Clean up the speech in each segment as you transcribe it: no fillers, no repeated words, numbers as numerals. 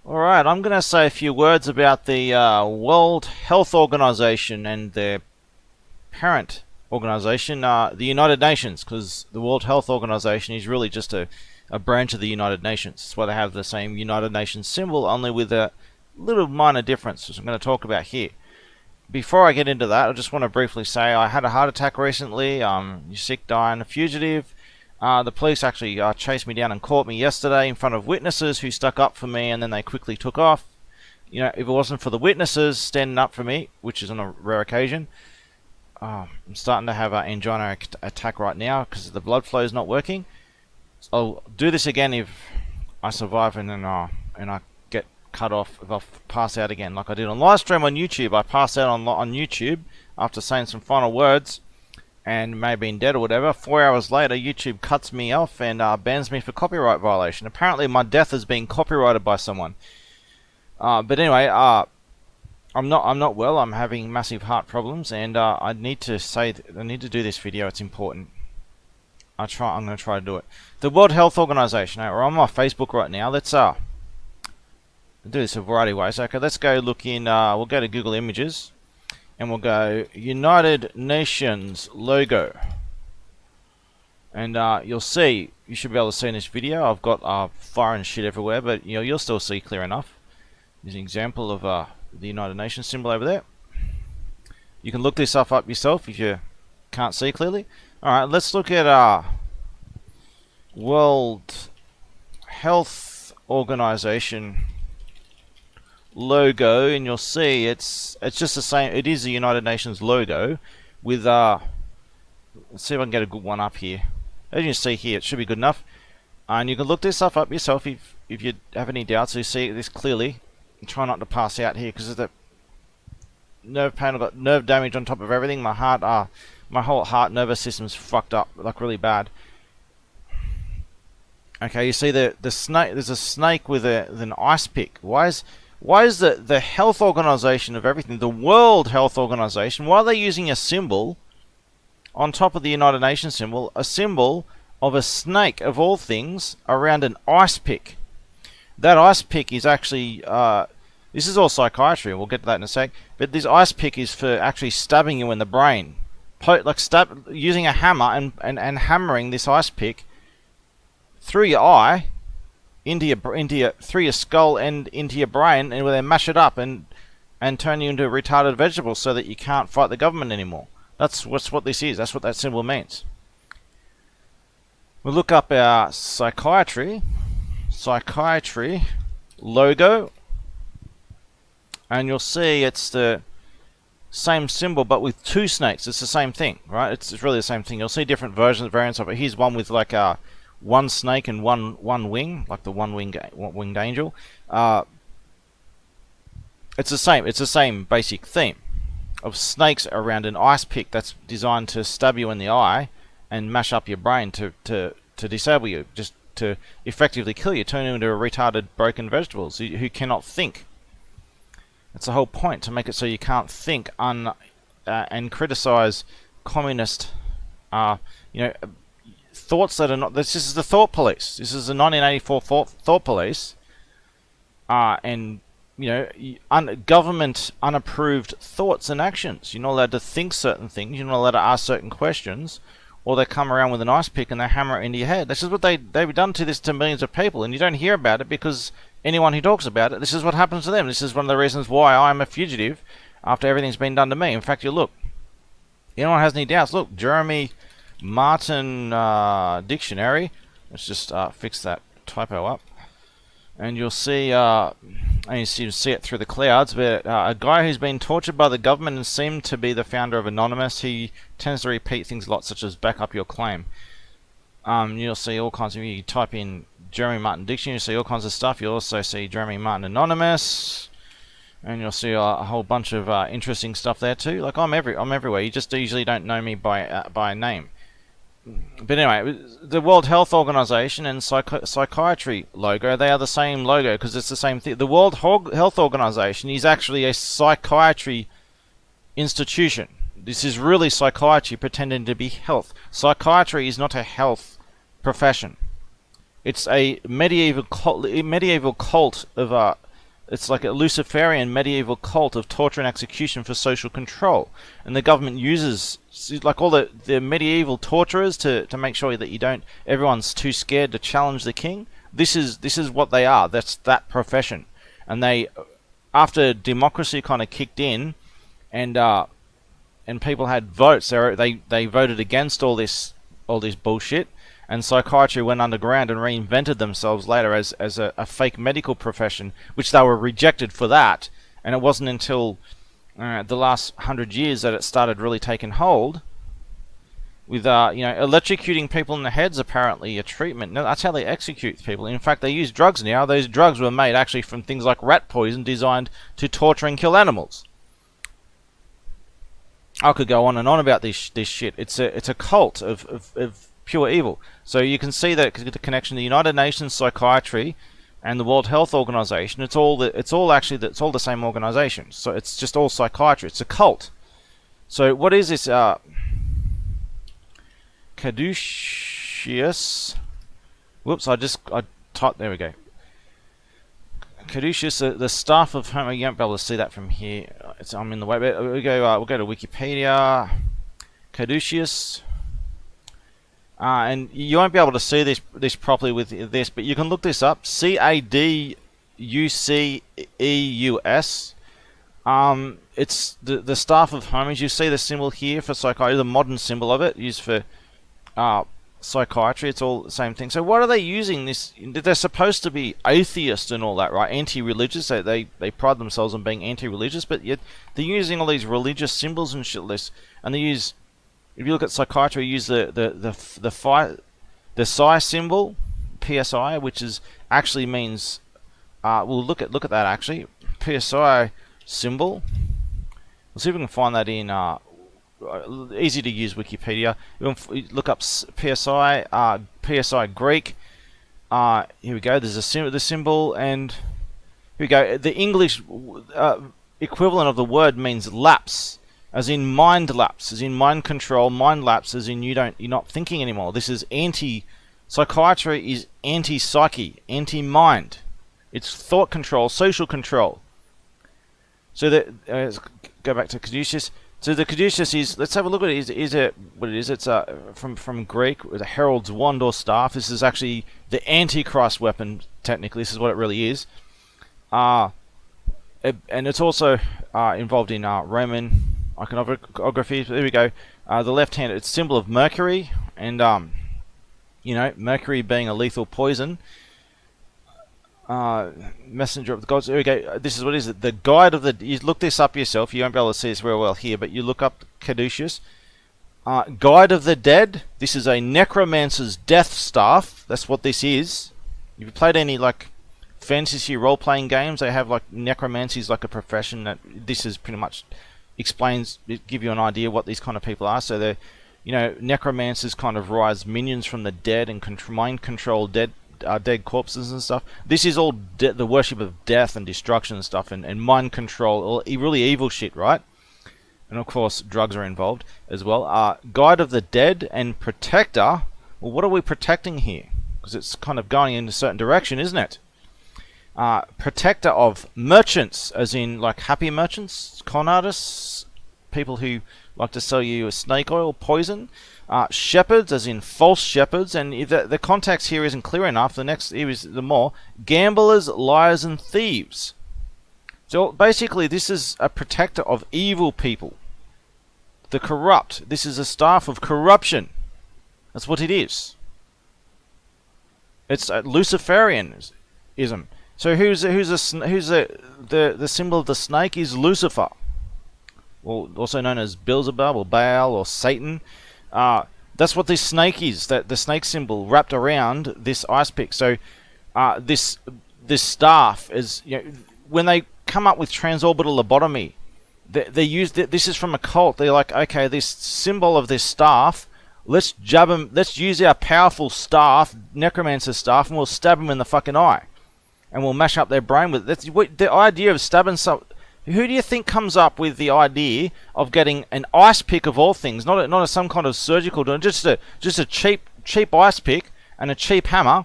Alright, I'm going to say a few words about the World Health Organization and their parent organization, the United Nations, because the World Health Organization is really just a branch of the United Nations. That's why they have the same United Nations symbol, only with a little minor difference, which I'm going to talk about here. Before I get into that, I just want to briefly say I had a heart attack recently. You're sick, dying, a fugitive. The police actually chased me down and caught me yesterday in front of witnesses who stuck up for me, and then they quickly took off. You know, if it wasn't for the witnesses standing up for me, which is on a rare occasion, I'm starting to have an angina attack right now because the blood flow is not working. So I'll do this again if I survive and then I get cut off, if I pass out again, like I did on live stream on YouTube. I passed out on YouTube after saying some final words and may have been dead or whatever. 4 hours later, YouTube cuts me off and bans me for copyright violation. Apparently, my death has been copyrighted by someone. But anyway, I'm not well. I'm having massive heart problems, and I need to do this video. It's important. I'm going to try to do it. The World Health Organization. We're on my Facebook right now. Let's do this a variety of ways. Okay, let's go look in. We'll go to Google Images. And we'll go United Nations logo, and you'll see. You should be able to see in this video. I've got fire and shit everywhere, but you'll still see clear enough. There's an example of the United Nations symbol over there. You can look this stuff up yourself if you can't see clearly. All right, let's look at World Health Organization logo, and you'll see it's just the same. It is the United Nations logo with let's see if I can get a good one up here. As you can see here, it should be good enough, and you can look this stuff up yourself if you have any doubts. So you see this clearly, and try not to pass out here because of the nerve pain. I've got nerve damage on top of everything. My heart, my whole heart nervous system's fucked up, like really bad. Okay, you see the snake. There's a snake with an ice pick. Why is the health organization of everything, the World Health Organization, why are they using a symbol on top of the United Nations symbol, a symbol of a snake of all things around an ice pick? That ice pick is actually, this is all psychiatry, we'll get to that in a sec, but this ice pick is for actually stabbing you in the brain. Using a hammer and hammering this ice pick through your eye, through your skull and into your brain, and they mash it up and turn you into a retarded vegetable so that you can't fight the government anymore. That's what this is. That's what that symbol means. We'll look up our psychiatry logo, and you'll see it's the same symbol but with two snakes. It's the same thing, right? It's really the same thing. You'll see different variants of it. Here's one with like a one snake and one wing, like the winged angel. It's the same basic theme of snakes around an ice pick that's designed to stab you in the eye and mash up your brain to disable you, just to effectively kill you, turn you into a retarded broken vegetables who cannot think. That's the whole point, to make it so you can't think and criticize communist thoughts that are not. This is the thought police. This is the 1984 thought police, and government unapproved thoughts and actions. You're not allowed to think certain things. You're not allowed to ask certain questions, or they come around with an ice pick and they hammer it into your head. This is what they've done to millions of people, and you don't hear about it because anyone who talks about it, this is what happens to them. This is one of the reasons why I'm a fugitive after everything's been done to me. In fact, you look. Anyone has any doubts? Look, Jeremy Martin dictionary. Let's just fix that typo up, and you'll see. And you see it through the clouds. But a guy who's been tortured by the government and seemed to be the founder of Anonymous. He tends to repeat things a lot, such as "back up your claim." You'll see all kinds of. You type in Jeremy Martin dictionary, you see all kinds of stuff. You'll also see Jeremy Martin Anonymous. And you'll see a whole bunch of interesting stuff there too. Like I'm everywhere. You just usually don't know me by name. But anyway, the World Health Organization and Psychiatry logo, they are the same logo because it's the same thing. The World Health Organization is actually a psychiatry institution. This is really psychiatry pretending to be health. Psychiatry is not a health profession. It's a medieval cult of it's like a Luciferian medieval cult of torture and execution for social control, and the government uses like all the medieval torturers to make sure that everyone's too scared to challenge the king. This is what they are. That's that profession, and they, after democracy kind of kicked in, and people had votes, they voted against all this bullshit. And psychiatry went underground and reinvented themselves later as a fake medical profession, which they were rejected for that. And it wasn't until the last 100 years that it started really taking hold, with electrocuting people in the heads apparently a treatment. No, that's how they execute people. In fact, they use drugs now. Those drugs were made actually from things like rat poison, designed to torture and kill animals. I could go on and on about this shit. It's a cult of pure evil. So you can see that the connection, the United Nations Psychiatry and the World Health Organization, it's all the same organization. So it's just all psychiatry. It's a cult. So what is this caduceus? Whoops, I typed, there we go. Caduceus, the staff of Homo. You won't be able to see that from here. I'm in the way. But we'll go to Wikipedia. Caduceus. And you won't be able to see this properly with this, but you can look this up. caduceus. It's the staff of Hermes. You see the symbol here for psychiatry, the modern symbol of it, used for psychiatry. It's all the same thing. So what are they using this? They're supposed to be atheist and all that, right? Anti-religious. They pride themselves on being anti-religious, but yet they're using all these religious symbols and shit. And they use. If you look at psychiatry, you use the psi symbol, PSI, which is actually means. We'll look at that actually. PSI symbol. We'll see if we can find that in easy to use Wikipedia. You look up PSI, PSI Greek. Here we go. There's the symbol, and here we go. The English equivalent of the word means lapse. As in mind lapse, as in mind control, mind lapse, as in you're not thinking anymore. This is psychiatry is anti-psyche, anti-mind. It's thought control, social control. So let's go back to caduceus. So the caduceus is, let's have a look at it. Is it what it is? It's from Greek, with a herald's wand or staff. This is actually the Antichrist weapon, technically. This is what it really is. And it's also involved in Roman iconography. There we go. The left hand, it's symbol of Mercury, and Mercury being a lethal poison. Messenger of the gods. There we go. This is what is it? The guide of the. You look this up yourself. You won't be able to see this very well here, but you look up caduceus. Guide of the dead. This is a necromancer's death staff. That's what this is. If you played any like fantasy role-playing games, they have like necromancy is like a profession. That this is pretty much explains, give you an idea what these kind of people are. So they're, necromancers kind of rise minions from the dead and mind control dead corpses and stuff. This is all the worship of death and destruction and stuff, and mind control, all really evil shit, right? And of course drugs are involved as well. Guide of the dead and protector. Well, what are we protecting here? Because it's kind of going in a certain direction, isn't it? Protector of merchants, as in like happy merchants, con artists, people who like to sell you a snake oil poison. Shepherds, as in false shepherds, and if the context here isn't clear enough, the next is the more gamblers, liars, and thieves. So basically, this is a protector of evil people, the corrupt. This is a staff of corruption. That's what it is. It's Luciferianism. So who's the symbol of the snake is Lucifer, well, also known as Beelzebub or Baal or Satan. That's what this snake is. That the snake symbol wrapped around this ice pick. So this staff is, when they come up with transorbital lobotomy, they use this is from a cult. They're like, okay, this symbol of this staff. Let's jab them. Let's use our powerful staff, necromancer staff, and we'll stab them in the fucking eye. And we'll mash up their brain with it. That's the idea of stabbing some. Who do you think comes up with the idea of getting an ice pick of all things, not some kind of surgical tool, just a cheap ice pick and a cheap hammer,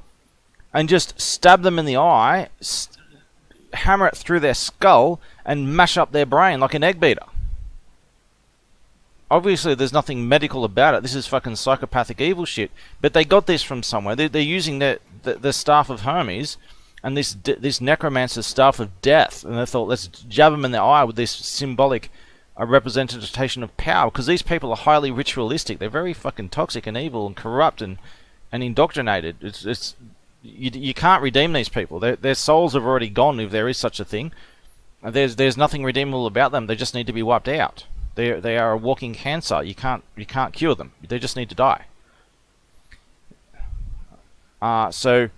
and just stab them in the eye, hammer it through their skull and mash up their brain like an egg beater. Obviously, there's nothing medical about it. This is fucking psychopathic evil shit. But they got this from somewhere. They're using the staff of Hermes and this necromancer's staff of death, and they thought, let's jab them in the eye with this symbolic representation of power, because these people are highly ritualistic. They're very fucking toxic and evil and corrupt and indoctrinated. You can't redeem these people. Their souls have already gone, if there is such a thing. There's nothing redeemable about them. They just need to be wiped out. They are a walking cancer. You can't cure them. They just need to die. So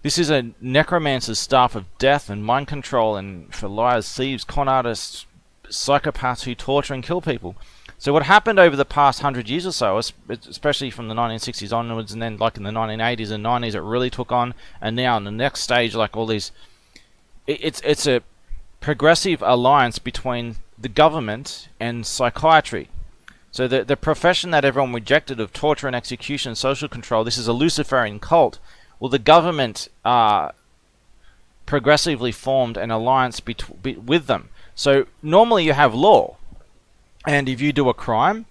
this is a necromancer's staff of death and mind control, and for liars, thieves, con artists, psychopaths who torture and kill people. So what happened over the past 100 years or so, especially from the 1960s onwards, and then like in the 1980s and 90s, it really took on, and now in the next stage, like all these, it's a progressive alliance between the government and psychiatry. So the profession that everyone rejected of torture and execution, social control, this is a Luciferian cult. Well, the government progressively formed an alliance with them. So normally you have law, and if you do a crime,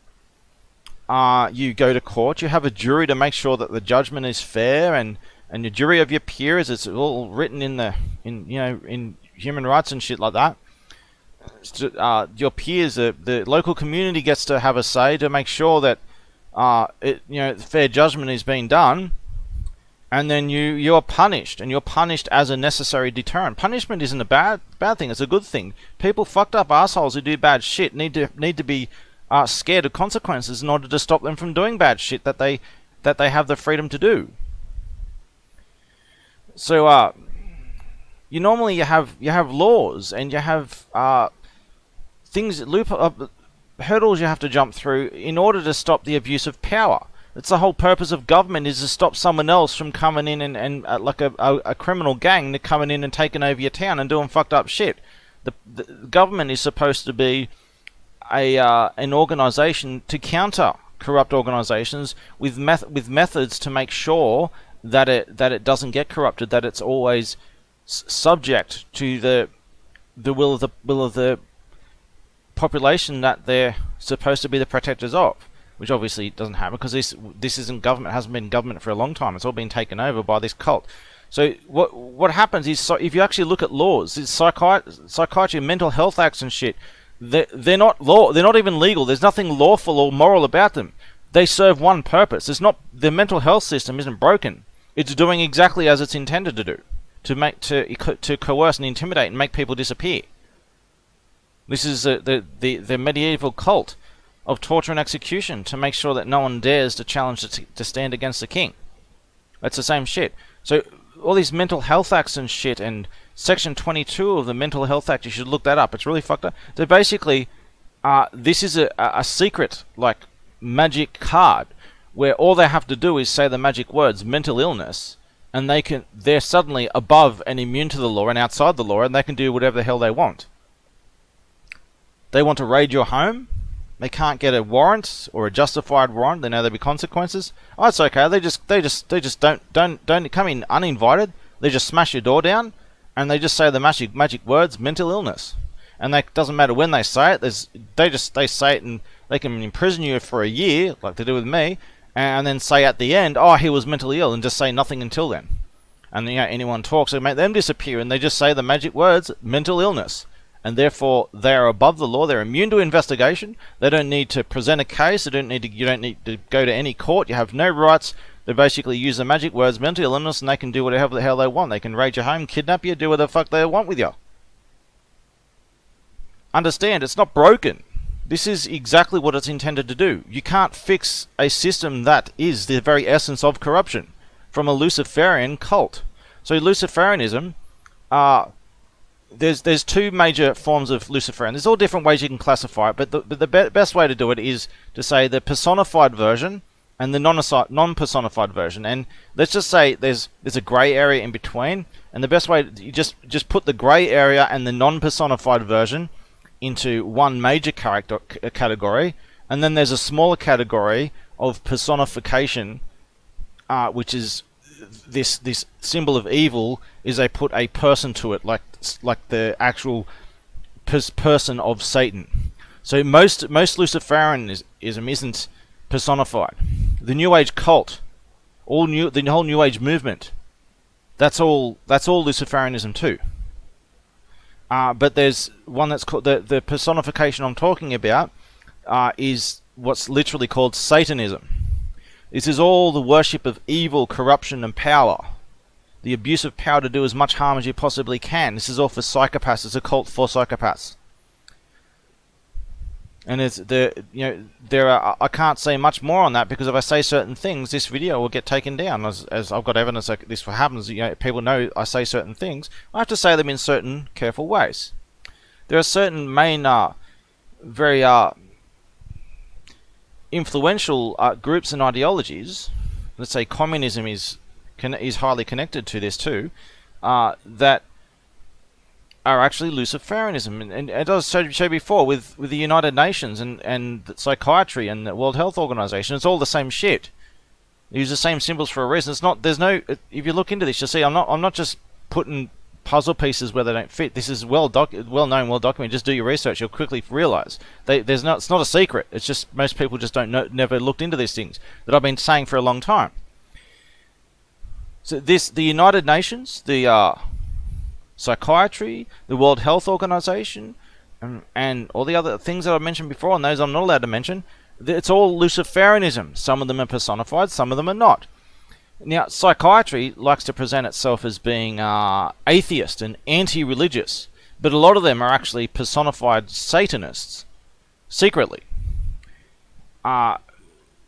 you go to court. You have a jury to make sure that the judgment is fair, and the jury of your peers. It's all written in human rights and shit like that. Your peers, the local community gets to have a say to make sure that fair judgment is being done, and then you are punished, and you're punished as a necessary deterrent. Punishment isn't a bad thing; it's a good thing. People, fucked up assholes who do bad shit, need to be scared of consequences in order to stop them from doing bad shit that they have the freedom to do. So you normally have laws, and you have hurdles you have to jump through in order to stop the abuse of power. That's the whole purpose of government, is to stop someone else from coming in and like a criminal gang, to coming in and taking over your town and doing fucked up shit. The government is supposed to be an organisation to counter corrupt organisations with methods to make sure that it doesn't get corrupted, that it's always subject to the will of the population that they're supposed to be the protectors of, which obviously doesn't happen, because this isn't government, hasn't been government for a long time. It's all been taken over by this cult. So what happens is, so if you actually look at laws, it's psychiatry, mental health acts and shit, they're not law. They're not even legal. There's nothing lawful or moral about them. They serve one purpose. The mental health system isn't broken. It's doing exactly as it's intended to do, to coerce and intimidate and make people disappear. This is the medieval cult of torture and execution, to make sure that no one dares to challenge to stand against the king. That's the same shit. So all these mental health acts and shit, and Section 22 of the Mental Health Act, you should look that up. It's really fucked up. So basically, this is a secret, like, magic card, where all they have to do is say the magic words mental illness, and they're suddenly above and immune to the law and outside the law, and they can do whatever the hell they want. They want to raid your home. They can't get a warrant or a justified warrant. They know there'll be consequences. Oh, it's okay. They just don't come in uninvited. They just smash your door down, and they just say the magic words mental illness. And it doesn't matter when they say it. They say it, and they can imprison you for a year, like they do with me, and then say at the end, oh, he was mentally ill, and just say nothing until then. And anyone talks, they make them disappear, and they just say the magic words mental illness. And therefore they are above the law. They're immune to investigation. They don't need to present a case. You don't need to go to any court. You have no rights. They basically use the magic words mental illness, and they can do whatever the hell they want. They can raid your home, kidnap you, do whatever the fuck they want with you. Understand, it's not broken. This is exactly what it's intended to do. You can't fix a system that is the very essence of corruption from a Luciferian cult. So Luciferianism, there's two major forms of Luciferian. There's all different ways you can classify it, but the best way to do it is to say the personified version and the non-personified version. And let's just say there's a grey area in between, and the best way, you just put the grey area and the non-personified version into one major category, and then there's a smaller category of personification, which is this symbol of evil, is they put a person to it, like like the actual person of Satan. So most Luciferianism isn't personified. The New Age cult, the whole New Age movement, that's all Luciferianism too. But there's one that's called the personification I'm talking about is what's literally called Satanism. This is all the worship of evil, corruption, and power. The abuse of power to do as much harm as you possibly can. This is all for psychopaths. It's a cult for psychopaths. And I can't say much more on that, because if I say certain things, this video will get taken down. As I've got evidence that this happens, people know I say certain things. I have to say them in certain careful ways. There are certain main, very influential groups and ideologies. Let's say communism is highly connected to this too. That are actually Luciferianism, and as I showed before with the United Nations and the Psychiatry and the World Health Organization, it's all the same shit. They use the same symbols for a reason. It's not. There's no. If you look into this, you'll see. I'm not just putting puzzle pieces where they don't fit. This is well known, well documented. Just do your research. You'll quickly realize it's not a secret. It's just most people just never looked into these things that I've been saying for a long time. So the United Nations, the Psychiatry, the World Health Organization, and all the other things that I've mentioned before, and those I'm not allowed to mention, it's all Luciferianism. Some of them are personified, some of them are not. Now, Psychiatry likes to present itself as being atheist and anti-religious, but a lot of them are actually personified Satanists, secretly.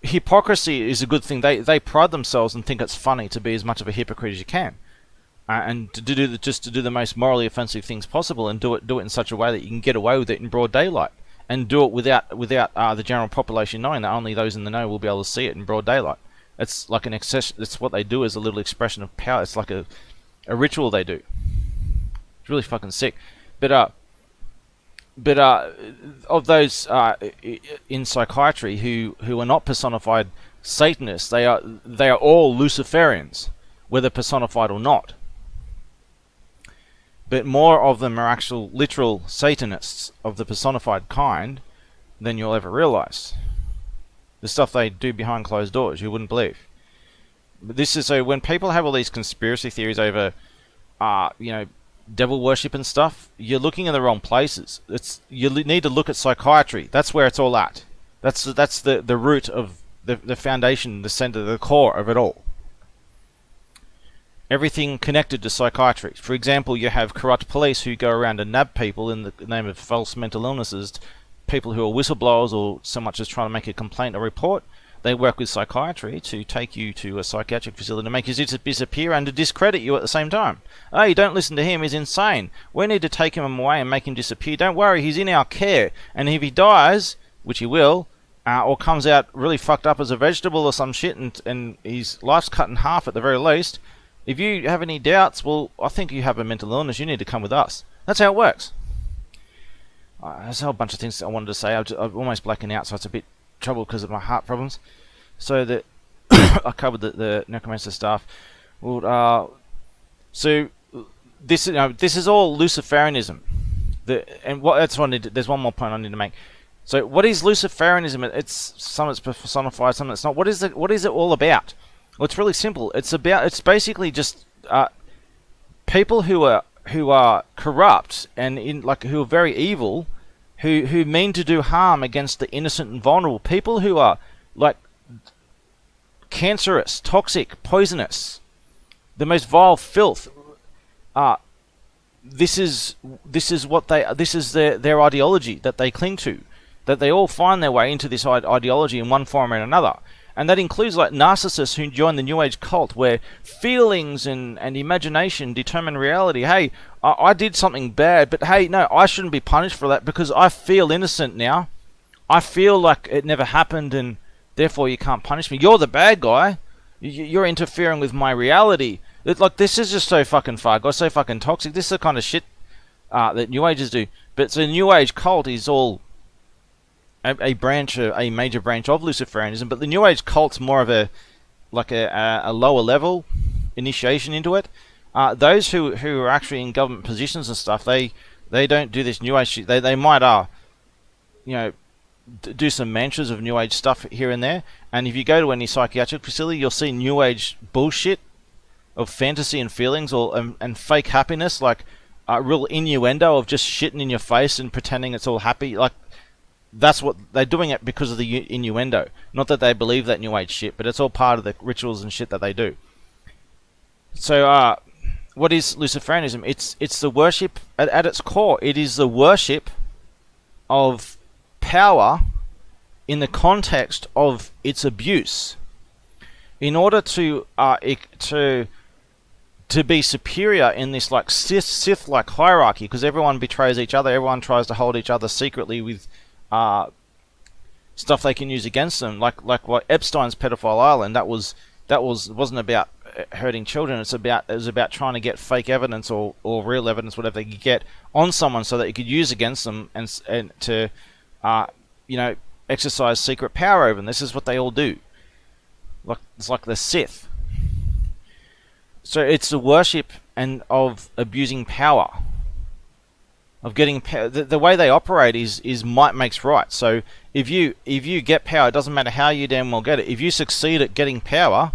Hypocrisy is a good thing. They pride themselves and think it's funny to be as much of a hypocrite as you can. And to do the most morally offensive things possible, and do it in such a way that you can get away with it in broad daylight, and do it without the general population knowing that only those in the know will be able to see it in broad daylight. It's like an excess. It's what they do as a little expression of power. It's like a ritual they do. It's really fucking sick. But of those in Psychiatry who are not personified Satanists, they are all Luciferians, whether personified or not. But more of them are actual literal Satanists of the personified kind than you'll ever realize. The stuff they do behind closed doors, you wouldn't believe. But this is so when people have all these conspiracy theories over, devil worship and stuff, you're looking in the wrong places. You need to look at Psychiatry. That's where it's all at. That's the root of the foundation, the center, the core of it all. Everything connected to Psychiatry. For example, you have corrupt police who go around and nab people in the name of false mental illnesses, people who are whistleblowers or so much as trying to make a complaint or report. They work with Psychiatry to take you to a psychiatric facility to make you disappear and to discredit you at the same time. Hey, don't listen to him, he's insane. We need to take him away and make him disappear. Don't worry, he's in our care. And if he dies, which he will, or comes out really fucked up as a vegetable or some shit, and his life's cut in half at the very least, if you have any doubts, well, I think you have a mental illness, you need to come with us. That's how it works. There's a whole bunch of things I wanted to say. I'm almost blacking out, so it's a bit trouble because of my heart problems. So that I covered the necromancer stuff. Well, so this is all Luciferianism. There's one more point I need to make. So what is Luciferianism? It's some that's personified, some that's not. What is it all about? Well, it's really simple. It's basically just people who are corrupt and who are very evil, who mean to do harm against the innocent and vulnerable. People who are like cancerous, toxic, poisonous, the most vile filth. This is their ideology that they cling to, that they all find their way into this ideology in one form or another. And that includes like narcissists who join the New Age cult, where feelings and imagination determine reality. Hey, I did something bad, but hey, no, I shouldn't be punished for that because I feel innocent now. I feel like it never happened, and therefore you can't punish me. You're the bad guy. You're interfering with my reality. This is just so fucking far gone, so fucking toxic. This is the kind of shit that New Agers do. But so the New Age cult is all a major branch of Luciferianism, but the New Age cult's more of a lower level initiation into it. Those who are actually in government positions and stuff, they don't do this New Age shit. They might you know, do some mantras of New Age stuff here and there. And if you go to any psychiatric facility, you'll see New Age bullshit of fantasy and feelings, or and fake happiness, like real innuendo of just shitting in your face and pretending it's all happy. Like, that's what they're doing it because of the innuendo. Not that they believe that New Age shit, but it's all part of the rituals and shit that they do. So, what is Luciferianism? It's the worship at its core. It is the worship of power in the context of its abuse. In order to be superior in this like Sith-like hierarchy, because everyone betrays each other, everyone tries to hold each other secretly with stuff they can use against them, like what Epstein's pedophile island. That wasn't about hurting children. It was about trying to get fake evidence or real evidence, whatever they could get, on someone so that you could use against them and to exercise secret power over them. This is what they all do. It's like the Sith. So it's the worship of abusing power, of getting power. The way they operate is might makes right. So if you get power, it doesn't matter how you damn well get it. If you succeed at getting power,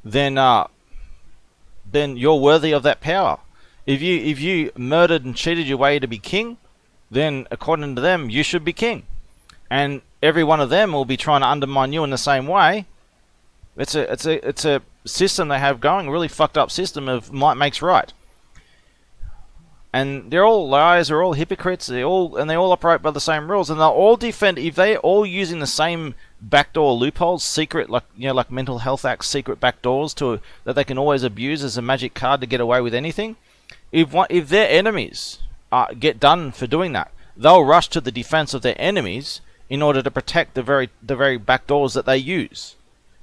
then you're worthy of that power. If you murdered and cheated your way to be king, then according to them you should be king, and every one of them will be trying to undermine you in the same way. It's a system they have going, a really fucked up system of might makes right. And they're all liars, they're all hypocrites, they all operate by the same rules, and they'll all defend, if they're all using the same backdoor loopholes, secret, like Mental Health Act secret backdoors that they can always abuse as a magic card to get away with anything. If their enemies get done for doing that, they'll rush to the defense of their enemies in order to protect the very backdoors that they use.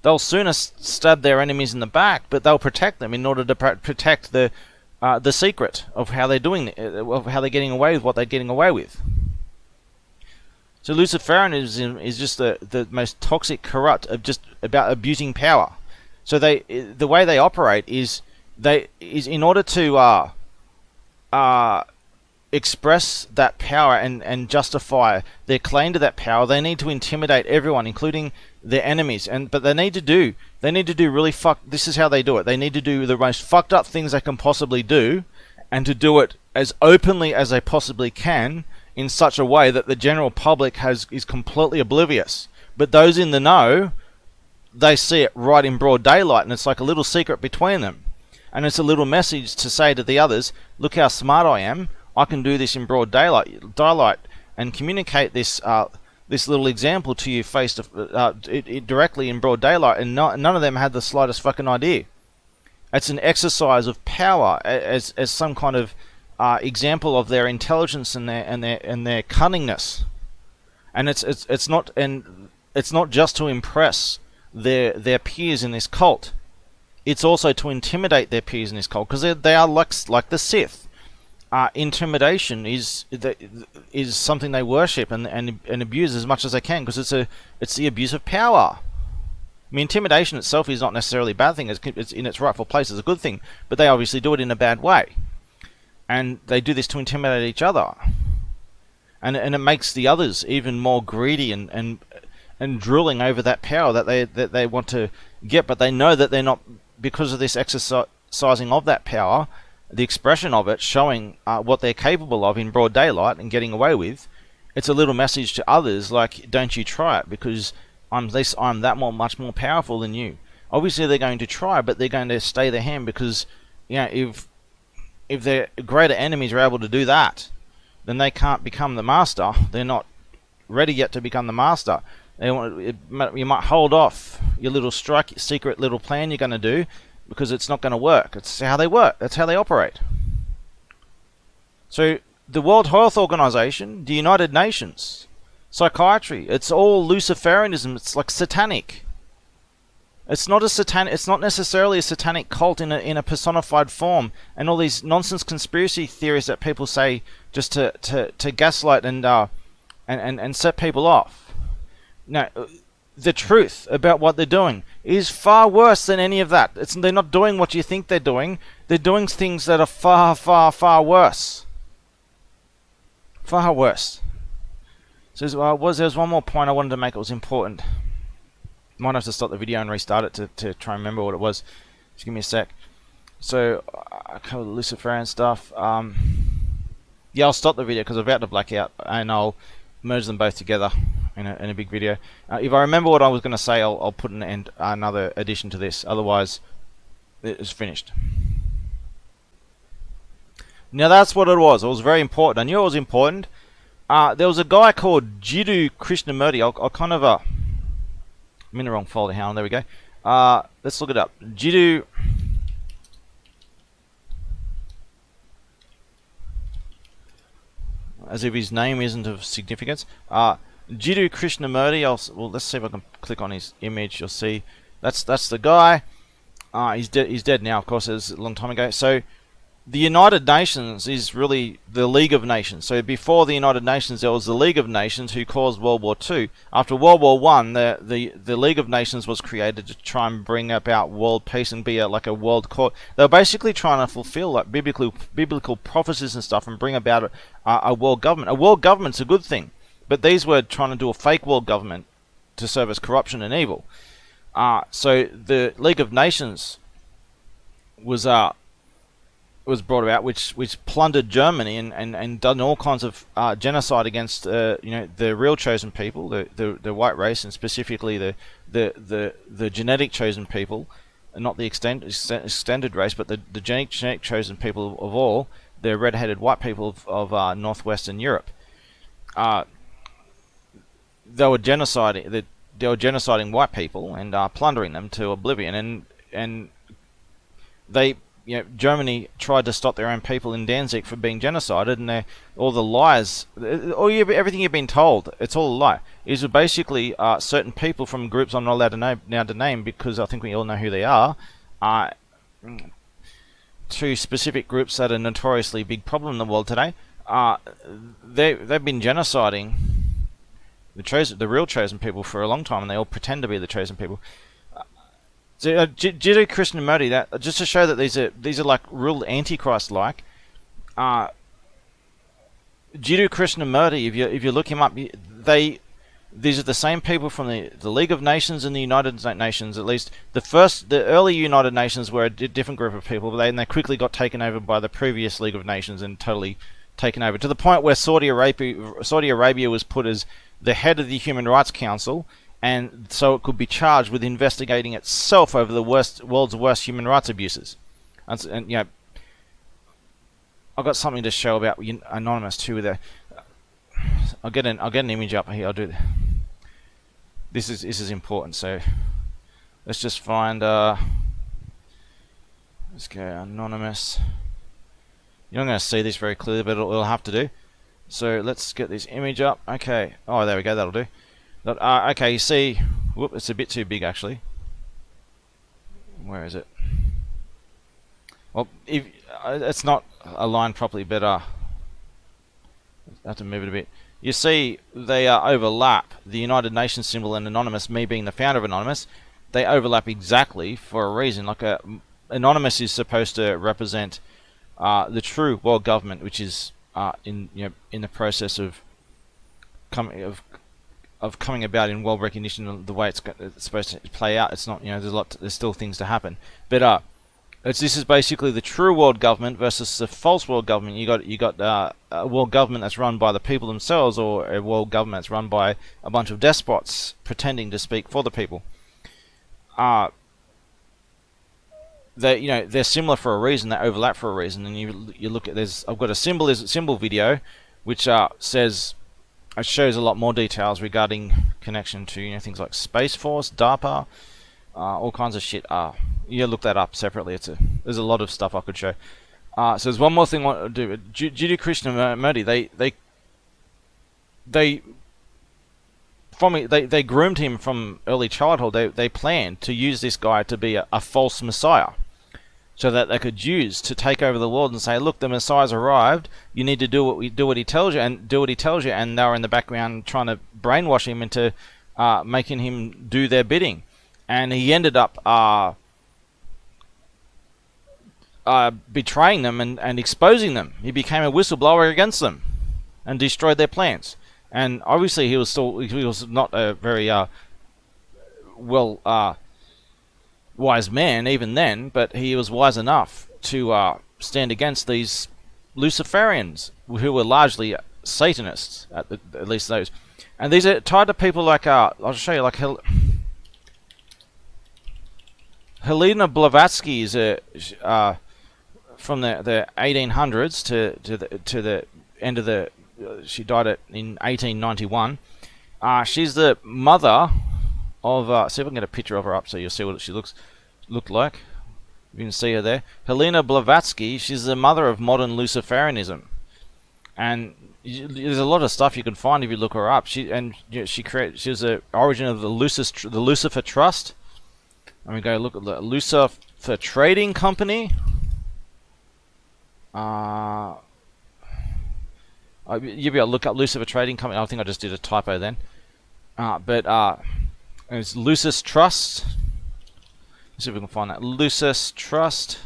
They'll sooner stab their enemies in the back, but they'll protect them in order to protect the secret of how they're doing it, of how they're getting away with what they're getting away with. So Luciferianism is just the most toxic, corrupt, of just about abusing power. So the way they operate is in order to express that power and justify their claim to that power, they need to intimidate everyone, including their enemies. But they need to do really this is how they do it. They need to do the most fucked up things they can possibly do, and to do it as openly as they possibly can, in such a way that the general public is completely oblivious. But those in the know, they see it right in broad daylight, and it's like a little secret between them. And it's a little message to say to the others, look how smart I am. I can do this in broad daylight, and communicate this little example to you directly in broad daylight, and none of them had the slightest fucking idea. It's an exercise of power as some kind of example of their intelligence and their cunningness, and it's not just to impress their peers in this cult. It's also to intimidate their peers in this cult, because they are like the Sith. Intimidation is something they worship and abuse as much as they can, because it's the abuse of power. I mean, intimidation itself is not necessarily a bad thing. It's in its rightful place is a good thing, but they obviously do it in a bad way, and they do this to intimidate each other, and it makes the others even more greedy and drooling over that power that they want to get, but they know that they're not, because of this exercising of that power, the expression of it, showing what they're capable of in broad daylight and getting away with. It's a little message to others, like, don't you try it, because I'm that much more powerful than you. Obviously they're going to try, but they're going to stay their hand, because if their greater enemies are able to do that, then they can't become the master. They're not ready yet to become the master. You might hold off your little secret little plan you're going to do, because it's not going to work. It's how they work. That's how they operate. So the World Health Organization, the United Nations, Psychiatry, it's all Luciferianism. It's like satanic. It's not necessarily a satanic cult in a personified form, and all these nonsense conspiracy theories that people say just to gaslight and set people off. No, the truth about what they're doing is far worse than any of that. They're not doing what you think they're doing. They're doing things that are far, far, far worse. Far worse. So there's one more point I wanted to make. It was important. Might have to stop the video and restart it to try and remember what it was. Just give me a sec. So I covered the Luciferian stuff. Yeah, I'll stop the video because I'm about to black out, and I'll merge them both together in a big video. If I remember what I was going to say, I'll put another addition to this. Otherwise, it's finished. Now that's what it was. It was very important. I knew it was important. There was a guy called Jiddu Krishnamurti. I'll kind of I'm in the wrong folder. There we go. Let's look it up. Jiddu. As if his name isn't of significance. Jiddu Krishnamurti. Well, let's see if I can click on his image. You'll see that's the guy. He's dead. He's dead now, of course. It was a long time ago. So the United Nations is really the League of Nations. So before the United Nations, there was the League of Nations who caused World War II. After World War I, the League of Nations was created to try and bring about world peace and be like a world court. They were basically trying to fulfill like biblical prophecies and stuff and bring about a world government. A world government's a good thing, but these were trying to do a fake world government to service corruption and evil. So the League of Nations was brought about, which plundered Germany and done all kinds of genocide against the real chosen people, the white race, and specifically the genetic chosen people, and not the extended race, but the genetic chosen people of all, the red-headed white people of northwestern Europe. They were genociding white people and plundering them to oblivion, and they. Germany tried to stop their own people in Danzig for being genocided, and all the lies, everything you've been told, it's all a lie. These are basically certain people from groups I'm not allowed to name because I think we all know who they are. Two specific groups that are notoriously big problem in the world today. They've been genociding the real chosen people for a long time, and they all pretend to be the chosen people. So Jiddu Krishnamurti, that just to show that these are like real antichrist-like. Jiddu Krishnamurti, if you look him up, these are the same people from the League of Nations and the United Nations. At least the early United Nations were a different group of people, but they quickly got taken over by the previous League of Nations and totally taken over to the point where Saudi Arabia was put as the head of the Human Rights Council. And so it could be charged with investigating itself over the world's worst human rights abuses. And I've got something to show about Anonymous too. I'll get an image up here. I'll do. This is important. So let's just find. Let's go Anonymous. You're not going to see this very clearly, but it'll have to do. So let's get this image up. Okay. Oh, there we go. That'll do. Okay, you see, whoop, it's a bit too big actually. Where is it? Well, if it's not aligned properly, but I have to move it a bit. You see, they overlap. The United Nations symbol and Anonymous, me being the founder of Anonymous, they overlap exactly for a reason. Like Anonymous is supposed to represent the true world government, which is in the process of coming about in world recognition the way it's supposed to play out. It's not, there's still things to happen, but this is basically the true world government versus the false world government. You got a world government that's run by the people themselves, or a world government that's run by a bunch of despots pretending to speak for the people. They're similar for a reason. They overlap for a reason. And you look at I've got a symbol video which says. It shows a lot more details regarding connection to things like Space Force, DARPA, all kinds of shit. You look that up separately. There's a lot of stuff I could show. So there's one more thing I want to do. Jiddu Krishnamurti, they groomed him from early childhood. They planned to use this guy to be a false messiah, so that they could use to take over the world and say, look, the Messiah's arrived, you need to do what he tells you, and they were in the background trying to brainwash him into making him do their bidding, and he ended up betraying them and exposing them. He became a whistleblower against them and destroyed their plans. And obviously he was not a very wise man even then, but he was wise enough to stand against these Luciferians, who were largely Satanists, at least those. And these are tied to people like I'll show you, like Helena Blavatsky is from the 1800s to the end of the. She died in 1891. She's the mother of. See if I can get a picture of her up so you'll see what she looked like. You can see her there. Helena Blavatsky. She's the mother of modern Luciferianism, and there's a lot of stuff you can find if you look her up. She was the origin of the Lucifer Trust. Let me go look at the Lucifer Trading Company. You'll be able to look up Lucifer Trading Company. I think I just did a typo then. But it's Lucis Trust. Let's see if we can find that. Lucis Trust.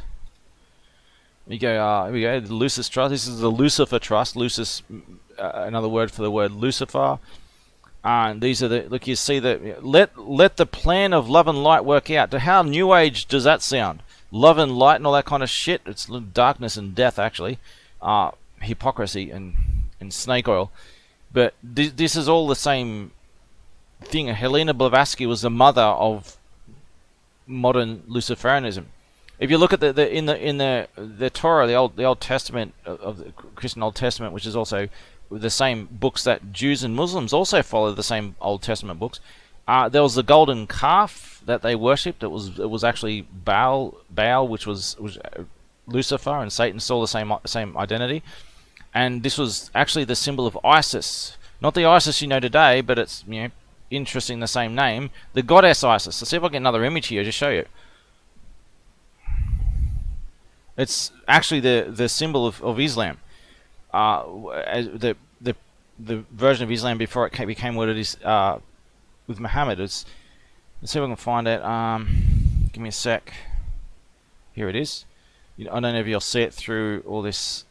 Here we go. The Lucis Trust. This is the Lucifer Trust. Lucis, another word for the word Lucifer. And these are the. Look, you see that. Let the plan of love and light work out. How New Age does that sound? Love and light and all that kind of shit. It's darkness and death, actually. Hypocrisy and snake oil. But this is all the same thing. Helena Blavatsky was the mother of modern Luciferianism. If you look at the Torah, the Old Testament of the Christian Old Testament, which is also the same books that Jews and Muslims also follow, the same Old Testament books. There was the golden calf that they worshipped. It was actually Baal, which was Lucifer, and Satan saw the same identity. And this was actually the symbol of Isis, not the Isis you know today, but it's interesting, the same name, the goddess Isis. Let's see if I can get another image here to show you. It's actually the symbol of Islam, the version of Islam before it became what it is with Muhammad. Let's see if I can find it. Give me a sec. Here it is. I don't know if you'll see it through all this.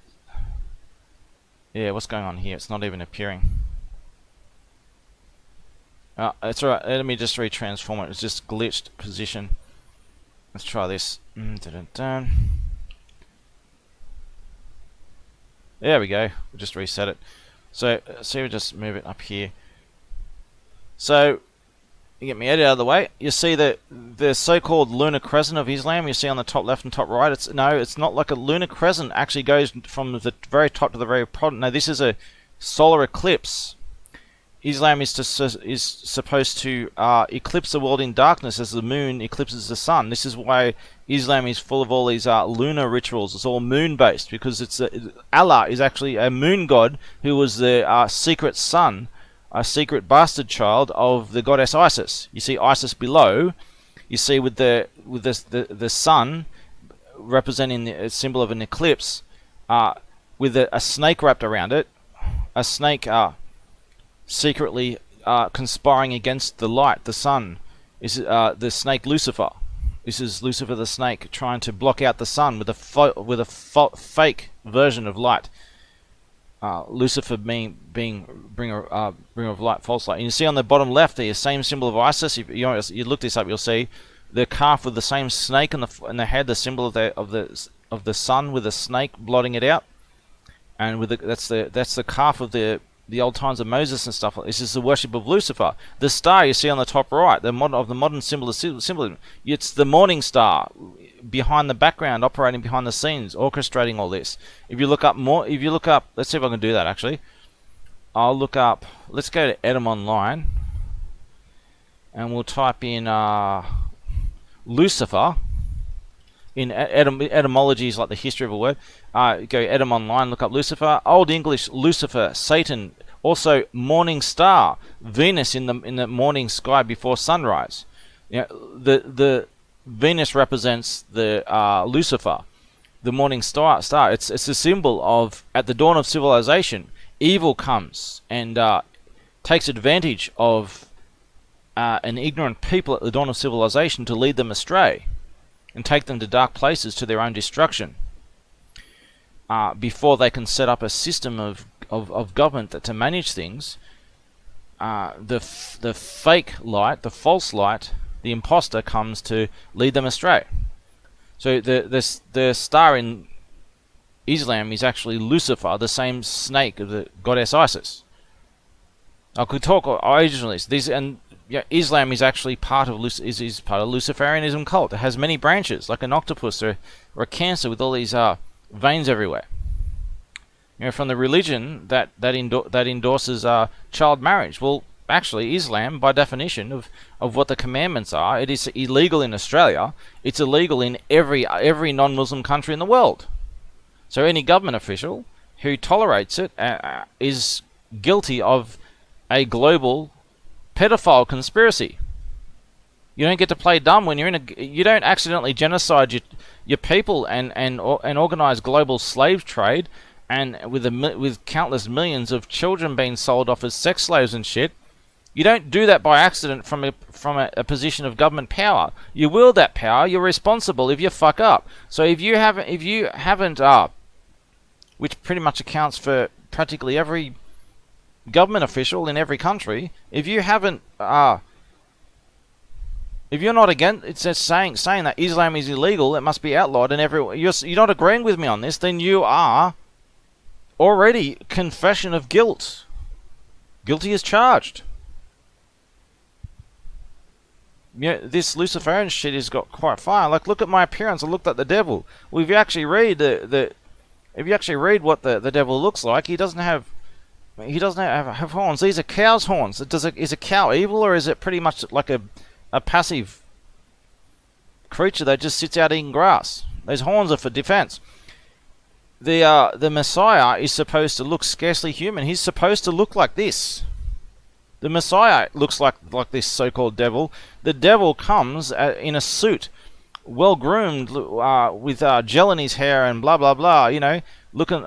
Yeah, what's going on here? It's not even appearing. It's alright. Let me just retransform it. It's just glitched position. Let's try this. There we go. We'll just reset it. So, see, we'll just move it up here. So, you get me out of the way. You see the so-called lunar crescent of Islam. You see on the top left and top right. It's not like a lunar crescent. Actually goes from the very top to the very bottom. No, this is a solar eclipse. Islam is supposed to eclipse the world in darkness as the moon eclipses the sun. This is why Islam is full of all these lunar rituals. It's all moon-based, because Allah is actually a moon god who was the secret son, a secret bastard child of the goddess Isis. You see Isis below. You see with the sun representing the symbol of an eclipse, with a snake wrapped around it. A snake secretly conspiring against the light, the sun. Is the snake Lucifer. This is Lucifer the snake trying to block out the sun with a fake version of light. Lucifer being bringer of light, false light. And you see on the bottom left the same symbol of Isis. If you look this up, you'll see the calf with the same snake in the head, the symbol of the sun with the snake blotting it out. And that's the calf of the old times of Moses and stuff. This is the worship of Lucifer. The star you see on the top right, the modern symbolism. It's the morning star behind the background, operating behind the scenes, orchestrating all this. If you look up, let's see if I can do that actually. I'll look up. Let's go to Edom Online, and we'll type in Lucifer. In etymology is like the history of a word. Go Edom Online, look up Lucifer. Old English Lucifer, Satan, also morning star, Venus in the morning sky before sunrise. The Venus represents the Lucifer, the morning star. It's a symbol of, at the dawn of civilization, evil comes and takes advantage of an ignorant people at the dawn of civilization to lead them astray and take them to dark places to their own destruction, before they can set up a system of government to manage things. The fake light, the false light, the imposter comes to lead them astray. So the star in Islam is actually Lucifer, the same snake of the goddess Isis. I could talk originally. Islam is actually part of is part of Luciferianism cult. It has many branches, like an octopus or a cancer with all these veins everywhere. From the religion that endorses child marriage. Well, actually, Islam, by definition of what the commandments are, it is illegal in Australia. It's illegal in every non-Muslim country in the world. So any government official who tolerates it is guilty of a global pedophile conspiracy. You don't get to play dumb when you're you don't accidentally genocide your people and organize global slave trade, and with countless millions of children being sold off as sex slaves and shit. You don't do that by accident from a position of government power. You wield that power. You're responsible if you fuck up. So if you haven't, which pretty much accounts for practically every government official in every country, if you haven't, if you're not against, it's just saying that Islam is illegal, it must be outlawed, and you're not agreeing with me on this, then you are already confession of guilt. Guilty as charged. This Luciferian shit has got quite far. Like, look at my appearance. I looked like the devil. Well, if you actually read what the devil looks like, he doesn't have horns. These are cow's horns. Is a cow evil, or is it pretty much like a passive creature that just sits out eating grass? Those horns are for defense. The Messiah is supposed to look scarcely human. He's supposed to look like this. The Messiah looks like this so-called devil. The devil comes in a suit, well groomed, with gel in his hair and blah blah blah. Looking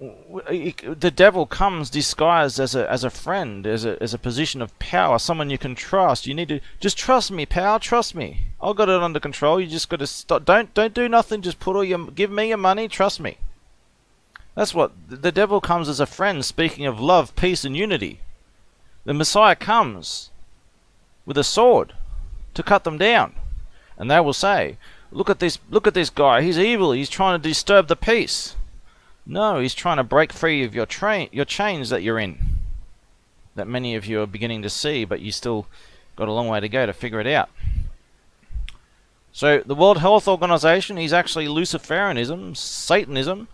the devil comes disguised as a friend, as a position of power, someone you can trust. You need to just trust me, pal. Trust me. I've got it under control. You just got to stop. Don't do nothing. Just give me your money. Trust me. That's what the devil comes as a friend, speaking of love, peace, and unity. The Messiah comes with a sword to cut them down, and they will say, "Look at this guy. He's evil. He's trying to disturb the peace." No, he's trying to break free of your chains that you're in, that many of you are beginning to see, but you still got a long way to go to figure it out. So the World Health Organization is actually Luciferianism, Satanism.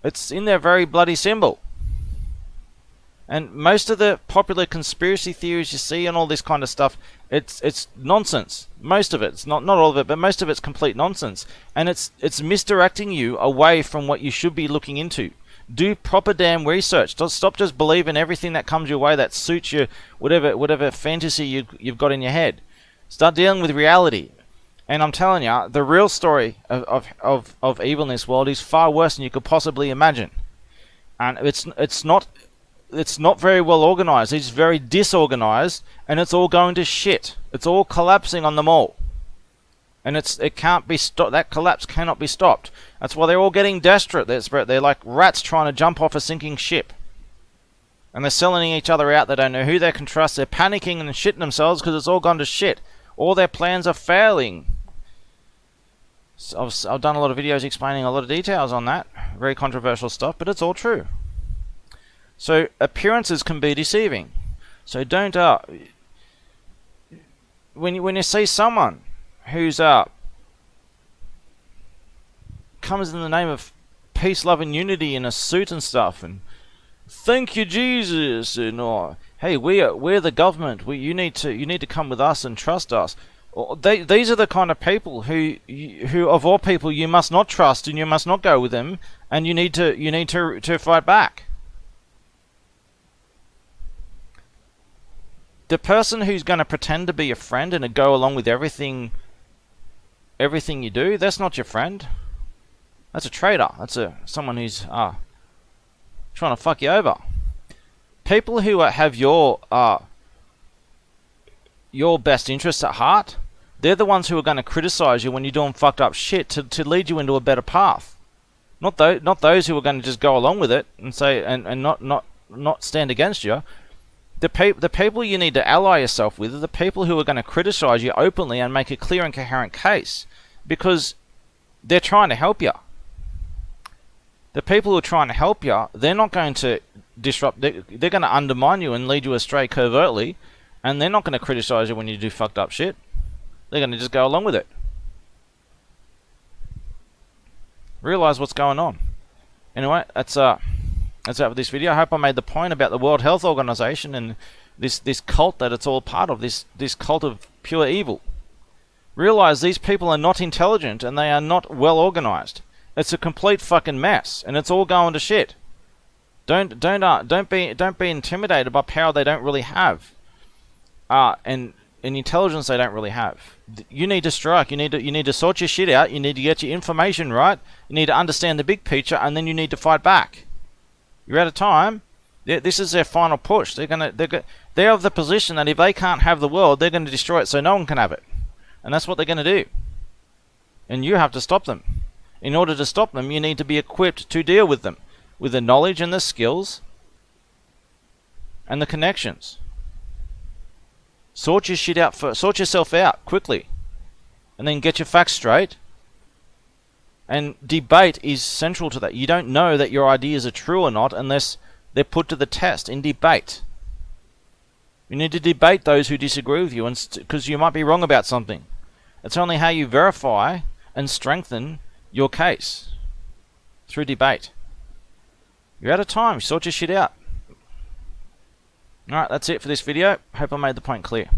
It's in their very bloody symbol. And most of the popular conspiracy theories you see and all this kind of stuff, it's nonsense. Most of it. It's not all of it, but most of it's complete nonsense. And it's misdirecting you away from what you should be looking into. Do proper damn research. Don't stop just believing everything that comes your way that suits you, whatever fantasy you've got in your head. Start dealing with reality. And I'm telling you, the real story of evil in this world is far worse than you could possibly imagine. And it's not very well organized. It's very disorganized, and it's all going to shit. It's all collapsing on them all. And it can't be stopped. That collapse cannot be stopped. That's why they're all getting desperate. They're like rats trying to jump off a sinking ship. And they're selling each other out. They don't know who they can trust. They're panicking and shitting themselves because it's all gone to shit. All their plans are failing. So I've done a lot of videos explaining a lot of details on that. Very controversial stuff, but it's all true. So appearances can be deceiving. So don't when you see someone who's comes in the name of peace, love, and unity in a suit and stuff, and thank you Jesus, and hey, we're the government. You need to come with us and trust us. These are the kind of people who of all people you must not trust, and you must not go with them, and you need to fight back. The person who's going to pretend to be your friend and to go along with everything you do, that's not your friend. That's a traitor. That's someone who's trying to fuck you over. people who have your best interests at heart, they're the ones who are going to criticize you when you're doing fucked up shit to lead you into a better path. Not those who are going to just go along with it and say and not stand against you. The people you need to ally yourself with are the people who are going to criticize you openly and make a clear and coherent case, because they're trying to help you. The people who are trying to help you, they're not going to disrupt. They're going to undermine you and lead you astray covertly, and they're not going to criticize you when you do fucked up shit. They're going to just go along with it. Realize what's going on. Anyway, that's it for this video. I hope I made the point about the World Health Organization and this cult that it's all part of, this cult of pure evil. Realize these people are not intelligent and they are not well organized. It's a complete fucking mess, and it's all going to shit. Don't be intimidated by power they don't really have, and intelligence they don't really have. You need to strike. You need to sort your shit out. You need to get your information right. You need to understand the big picture, and then you need to fight back. You're out of time. This is their final push. They're of the position that if they can't have the world, they're going to destroy it so no one can have it, and that's what they're going to do. And you have to stop them. In order to stop them, you need to be equipped to deal with them, with the knowledge and the skills and the connections. Sort your shit out first. Sort yourself out quickly, and then get your facts straight. And debate is central to that. You don't know that your ideas are true or not unless they're put to the test in debate. You need to debate those who disagree with you, because you might be wrong about something. It's only how you verify and strengthen your case, through debate. You're out of time. Sort your shit out. Alright, that's it for this video. Hope I made the point clear.